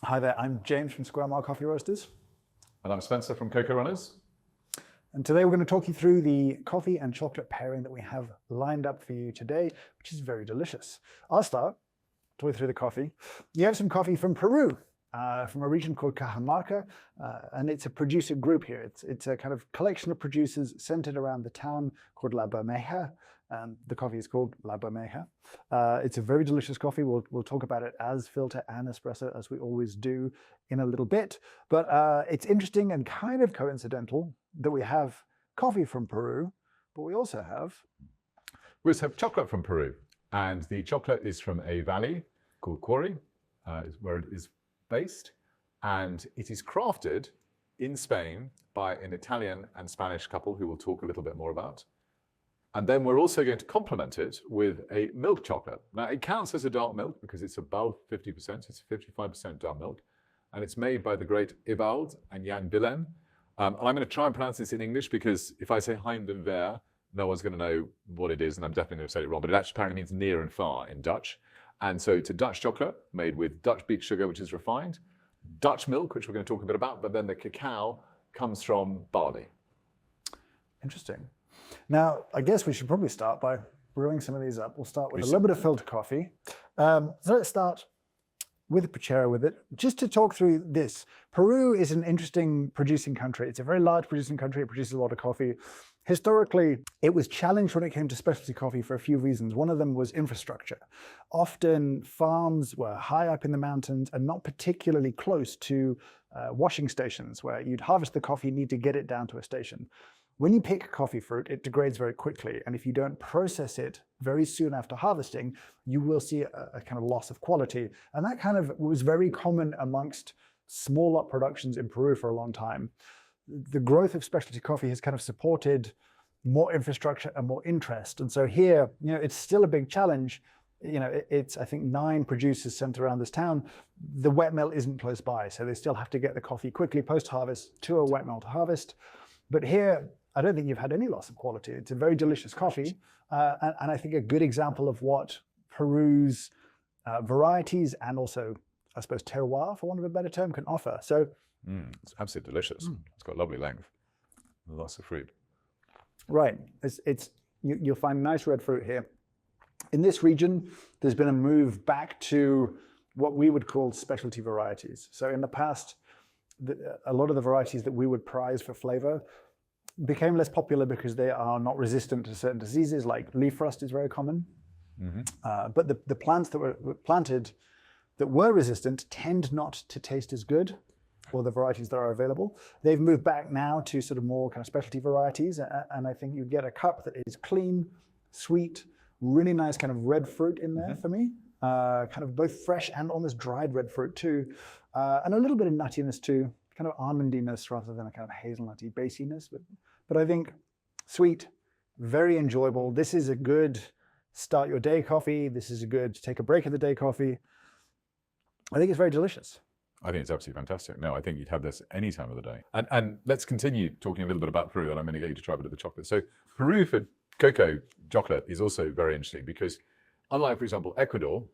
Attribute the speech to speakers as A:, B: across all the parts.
A: Hi there, I'm James from Square Mile Coffee Roasters.
B: And I'm Spencer from Cocoa Runners.
A: And today we're going to talk you through the coffee and chocolate pairing that we have lined up for you today, which is very delicious. I'll start, talk you through the coffee. You have some coffee from Peru, from a region called Cajamarca, and it's a producer group here. It's a kind of collection of producers centered around the town called La Bermeja. The coffee is called La Bermeja. It's a very delicious coffee. We'll talk about it as filter and espresso, as we always do in a little bit. But it's interesting and kind of coincidental that we have coffee from Peru, but we also have
B: chocolate from Peru. And the chocolate is from a valley called Puchero, is where it is based. And it is crafted in Spain by an Italian and Spanish couple who we'll talk a little bit more about. And then we're also going to complement it with a milk chocolate. Now, it counts as a dark milk because it's above 50%. It's 55% dark milk. And it's made by the great Ibald and Jan Willem. And I'm going to try and pronounce this in English because if I say Heinde Verre, no one's going to know what it is, and I'm definitely going to say it wrong. But it actually apparently means near and far in Dutch. And so it's a Dutch chocolate made with Dutch beet sugar, which is refined, Dutch milk, which we're going to talk a bit about, but then the cacao comes from barley.
A: Interesting. Now, I guess we should probably start by brewing some of these up. We'll start with a little bit of filter coffee. So let's start with the Puchero with it. Just to talk through this, Peru is an interesting producing country. It's a very large producing country. It produces a lot of coffee. Historically, it was challenged when it came to specialty coffee for a few reasons. One of them was infrastructure. Often farms were high up in the mountains and not particularly close to washing stations where you'd harvest the coffee, need to get it down to a station. When you pick coffee fruit, it degrades very quickly. And if you don't process it very soon after harvesting, you will see a kind of loss of quality. And that kind of was very common amongst small lot productions in Peru for a long time. The growth of specialty coffee has kind of supported more infrastructure and more interest. And so here, it's still a big challenge. It's, I think, 9 producers centered around this town. The wet mill isn't close by, so they still have to get the coffee quickly post-harvest to a wet mill to harvest. But here, I don't think you've had any loss of quality. It's a very delicious coffee, and I think a good example of what Peru's varieties and also, I suppose, terroir, for want of a better term, can offer. So
B: it's absolutely delicious. It's got lovely length, lots of fruit.
A: Right, you'll find nice red fruit here. In this region, there's been a move back to what we would call specialty varieties. So in the past, a lot of the varieties that we would prize for flavor became less popular because they are not resistant to certain diseases, like leaf rust is very common. But the plants that were planted that were resistant tend not to taste as good, or the varieties that are available. They've moved back now to sort of more kind of specialty varieties, and I think you get a cup that is clean, sweet, really nice kind of red fruit in there for me. Kind of both fresh and almost dried red fruit too. And a little bit of nuttiness too, kind of almondiness rather than a kind of hazelnutty basiness. But I think sweet, very enjoyable. This is a good start your day coffee. This is a good take a break of the day coffee. I think it's very delicious.
B: I think it's absolutely fantastic. No, I think you'd have this any time of the day. And let's continue talking a little bit about Peru, and I'm going to get you to try a bit of the chocolate. So Peru for cocoa chocolate is also very interesting because unlike, for example, Ecuador,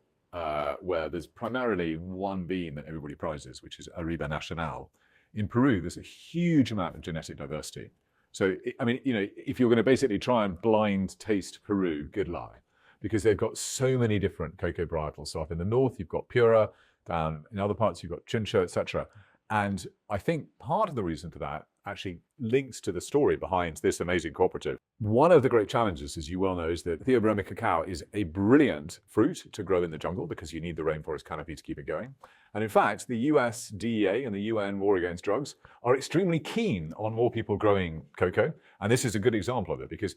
B: where there's primarily one bean that everybody prizes, which is Arriba Nacional, in Peru, there's a huge amount of genetic diversity. So, I mean, if you're going to basically try and blind taste Peru, good lie, because they've got so many different cocoa varietals. So up in the north, you've got Pura, down in other parts, you've got Chincha, etc. And I think part of the reason for that actually links to the story behind this amazing cooperative. One of the great challenges, as you well know, is that Theobroma cacao is a brilliant fruit to grow in the jungle because you need the rainforest canopy to keep it going. And in fact, the US DEA and the UN War Against Drugs are extremely keen on more people growing cocoa. And this is a good example of it because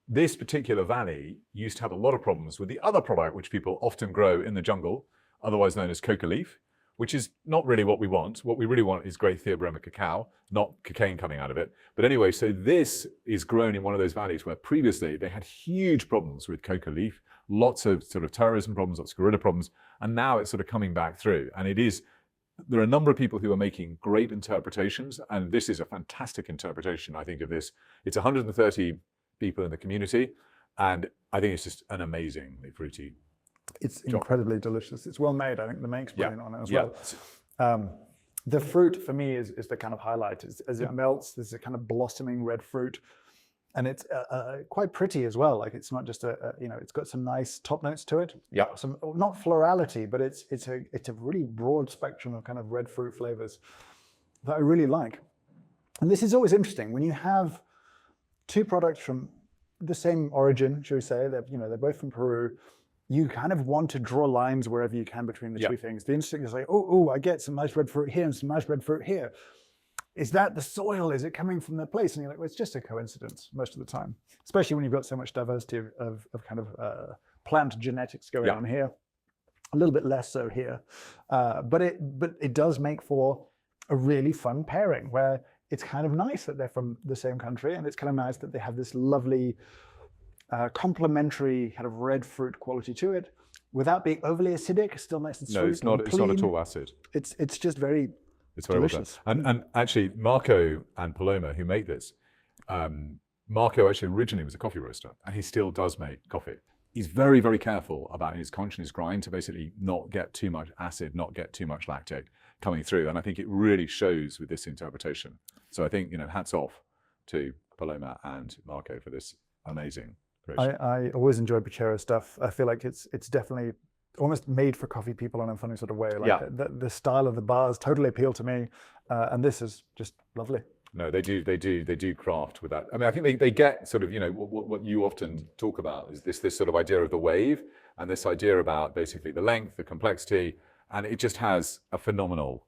B: this particular valley used to have a lot of problems with the other product which people often grow in the jungle, otherwise known as coca leaf, which is not really what we want. What we really want is great Theobroma cacao, not cocaine coming out of it. But anyway, so this is grown in one of those valleys where previously they had huge problems with coca leaf, lots of sort of terrorism problems, lots of guerrilla problems, and now it's sort of coming back through. And there are a number of people who are making great interpretations, and this is a fantastic interpretation, I think, of this. It's 130 people in the community, and I think it's just an amazingly fruity
A: It's incredibly delicious. It's well made. I think the make's brilliant on it as well. The fruit for me is the kind of highlight. As it melts, there's a kind of blossoming red fruit, and it's quite pretty as well. Like it's not just it's got some nice top notes to it.
B: Yeah.
A: Some not florality, but it's a really broad spectrum of kind of red fruit flavors that I really like. And this is always interesting when you have two products from the same origin, shall we say? They're both from Peru. You kind of want to draw lines wherever you can between the two things. The instinct is like, oh, I get some nice red fruit here and some nice red fruit here. Is that the soil? Is it coming from the place? And you're like, well, it's just a coincidence most of the time, especially when you've got so much diversity of kind of plant genetics going on here. A little bit less so here, but it does make for a really fun pairing where it's kind of nice that they're from the same country, and it's kind of nice that they have this lovely complementary kind of red fruit quality to it, without being overly acidic. It's still nice and sweet.
B: No, it's not. It's not at all acid.
A: It's just very.
B: It's very
A: delicious.
B: well done. And actually, Marco and Paloma, who make this, Marco actually originally was a coffee roaster, and he still does make coffee. He's very, very careful about his conch and his grind to basically not get too much acid, not get too much lactate coming through. And I think it really shows with this interpretation. So I think, hats off to Paloma and Marco for this amazing creation.
A: I always enjoy Puchero stuff. I feel like it's definitely almost made for coffee people in a funny sort of way. Like the style of the bars totally appeal to me, and this is just lovely.
B: No, they do craft with that. I mean, I think they get sort of, what you often talk about is this sort of idea of the wave, and this idea about basically the length, the complexity, and it just has a phenomenal.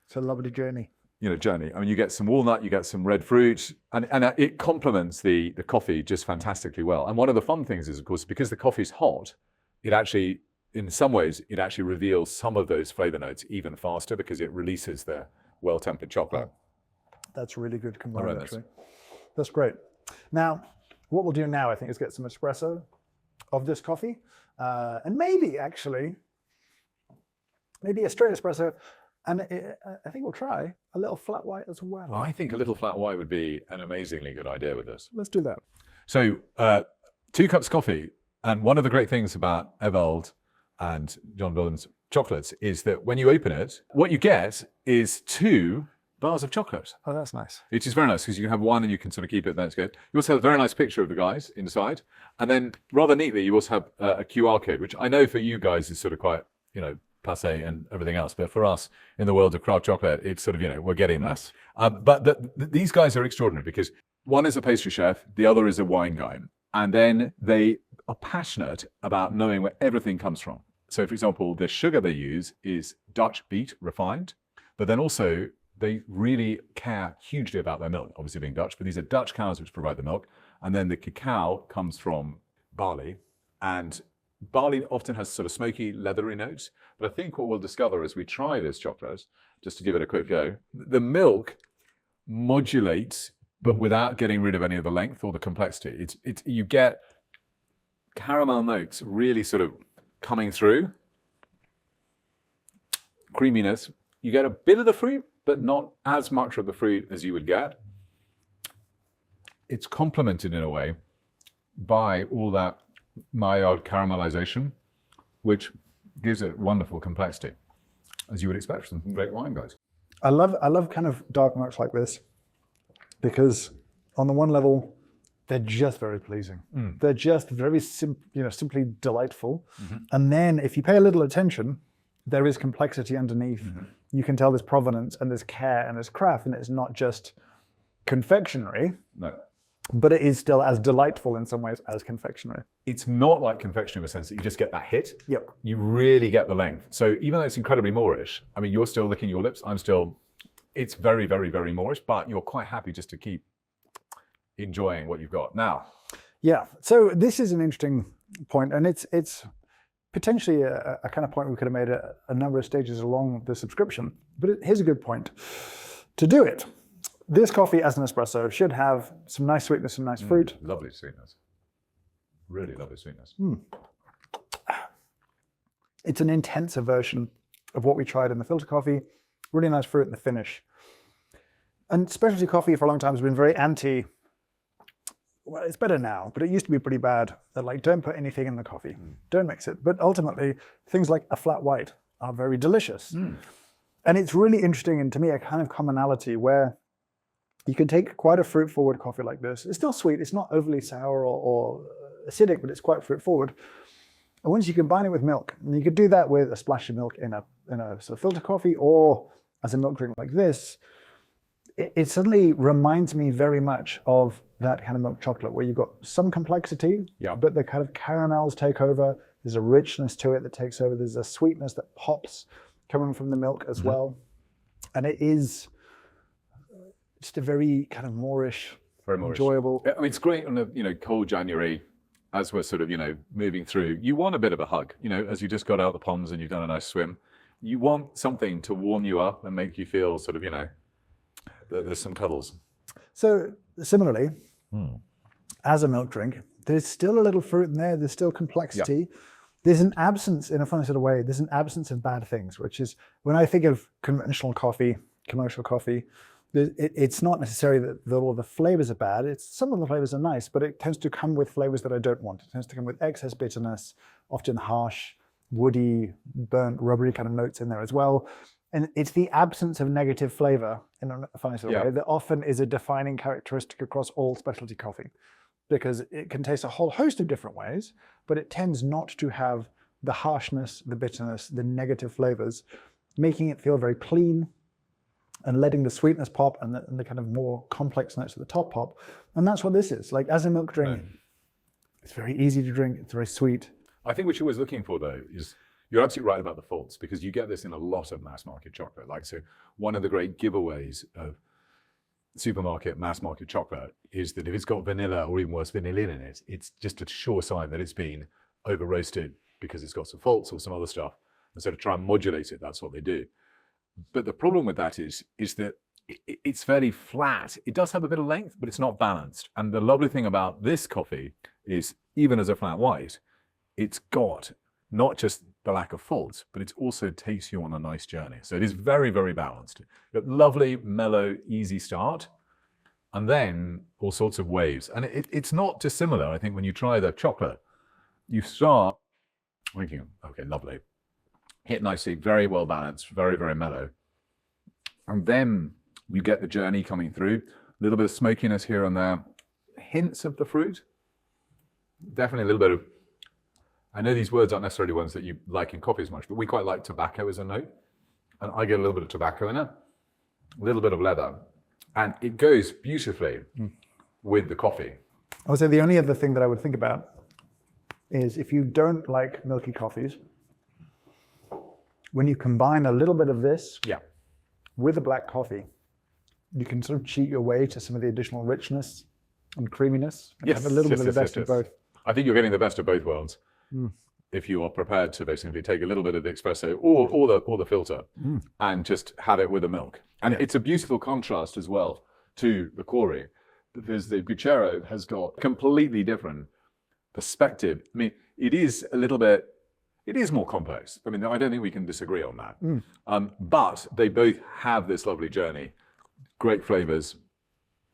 A: It's a lovely journey.
B: Journey. I mean, you get some walnut, you get some red fruit, and it complements the coffee just fantastically well. And one of the fun things is, of course, because the coffee's hot, it actually, in some ways, it actually reveals some of those flavor notes even faster because it releases the well-tempered chocolate.
A: That's really good combined, actually. That's great. Now, what we'll do now, I think, is get some espresso of this coffee, and maybe a straight espresso. And I think we'll try a little flat white as well.
B: I think a little flat white would be an amazingly good idea with this.
A: Let's do that.
B: So 2 cups coffee. And one of the great things about Ewald and John Williams chocolates is that when you open it, what you get is 2 bars of chocolate.
A: Oh, that's nice.
B: Which is very nice because you can have one and you can sort of keep it, then it's good. You also have a very nice picture of the guys inside. And then rather neatly, you also have a QR code, which I know for you guys is sort of quite, passé and everything else. But for us in the world of craft chocolate, it's sort of, we're getting that. But these guys are extraordinary because one is a pastry chef, the other is a wine guy. And then they are passionate about knowing where everything comes from. So for example, the sugar they use is Dutch beet refined, but then also they really care hugely about their milk, obviously being Dutch, but these are Dutch cows which provide the milk. And then the cacao comes from barley, and barley often has sort of smoky, leathery notes. But I think what we'll discover as we try this chocolate, just to give it a quick go, the milk modulates, but without getting rid of any of the length or the complexity. You get caramel notes really sort of coming through. Creaminess. You get a bit of the fruit, but not as much of the fruit as you would get. It's complemented in a way by all that Maillard caramelization, which gives it wonderful complexity, as you would expect from some great wine guys.
A: I love kind of dark milks like this because on the one level, they're just very pleasing. They're just very simply delightful. And then if you pay a little attention, there is complexity underneath. You can tell there's provenance and there's care and there's craft, and it's not just confectionery.
B: No.
A: But it is still as delightful in some ways as confectionery.
B: It's not like confectionery in the sense that you just get that hit.
A: Yep.
B: You really get the length. So even though it's incredibly Moorish, I mean, you're still licking your lips. It's very, very, very Moorish, but you're quite happy just to keep enjoying what you've got. Now.
A: Yeah. So this is an interesting point, and it's potentially a kind of point we could have made a number of stages along the subscription. But here's a good point. To do it, this coffee as an espresso should have some nice sweetness, some nice fruit.
B: Lovely sweetness. Really lovely sweetness.
A: It's an intenser version of what we tried in the filter coffee. Really nice fruit in the finish. And specialty coffee for a long time has been very anti. Well, it's better now, but it used to be pretty bad. That don't put anything in the coffee. Don't mix it. But ultimately, things like a flat white are very delicious. And it's really interesting, and to me, a kind of commonality where you can take quite a fruit-forward coffee like this. It's still sweet. It's not overly sour or acidic, but it's quite fruit-forward. And once you combine it with milk, and you could do that with a splash of milk in a sort of filter coffee or as a milk drink like this, it suddenly reminds me very much of that kind of milk chocolate where you've got some complexity, but the kind of caramels take over. There's a richness to it that takes over. There's a sweetness that pops coming from the milk as well. And it is just a very kind of Moorish, enjoyable.
B: I mean, it's great on a cold January as we're sort of moving through. You want a bit of a hug, as you just got out of the ponds and you've done a nice swim. You want something to warm you up and make you feel sort of that there's some cuddles.
A: So similarly, as a milk drink, there's still a little fruit in there. There's still complexity. There's an absence, in a funny sort of way, there's an absence of bad things, which is when I think of conventional coffee, commercial coffee, it's not necessarily that all the flavors are bad. Some of the flavors are nice, but it tends to come with flavors that I don't want. It tends to come with excess bitterness, often harsh, woody, burnt, rubbery kind of notes in there as well. And it's the absence of negative flavor in a funny sort of way that often is a defining characteristic across all specialty coffee, because it can taste a whole host of different ways, but it tends not to have the harshness, the bitterness, the negative flavors, making it feel very clean and letting the sweetness pop and the kind of more complex notes at the top pop. And that's what this is. Like as a milk drink, it's very easy to drink. It's very sweet.
B: I think what you're always looking for, though, is you're absolutely right about the faults, because you get this in a lot of mass market chocolate. So one of the great giveaways of supermarket mass market chocolate is that if it's got vanilla or even worse vanillin in it, it's just a sure sign that it's been over roasted because it's got some faults or some other stuff. And so to try and modulate it, that's what they do. But the problem with that is that it's fairly flat. It does have a bit of length, but it's not balanced. And the lovely thing about this coffee is, even as a flat white, it's got not just the lack of faults, but it also takes you on a nice journey. So it is very, very balanced. You've got lovely, mellow, easy start, and then all sorts of waves. And it's not dissimilar. I think when you try the chocolate, you start thinking, okay, lovely. Hit nicely, very well balanced, very, very mellow. And then you get the journey coming through, a little bit of smokiness here and there, hints of the fruit, definitely a little bit of, I know these words aren't necessarily ones that you like in coffee as much, but we quite like tobacco as a note. And I get a little bit of tobacco in it, a little bit of leather, and it goes beautifully with the coffee.
A: I would say the only other thing that I would think about is if you don't like milky coffees, when you combine a little bit of this with a black coffee, you can sort of cheat your way to some of the additional richness and creaminess and have a little bit of the best of both.
B: I think you're getting the best of both worlds if you are prepared to basically take a little bit of the espresso or the filter and just have it with the milk. And it's a beautiful contrast as well to the Quarry, because the Puchero has got completely different perspective. I mean, it is more complex. I mean, I don't think we can disagree on that. But they both have this lovely journey, great flavors,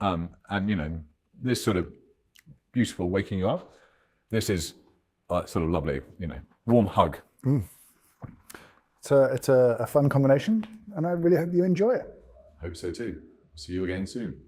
B: and this sort of beautiful waking you up. This is sort of lovely, warm hug.
A: It's a fun combination, and I really hope you enjoy it.
B: Hope so too. See you again soon.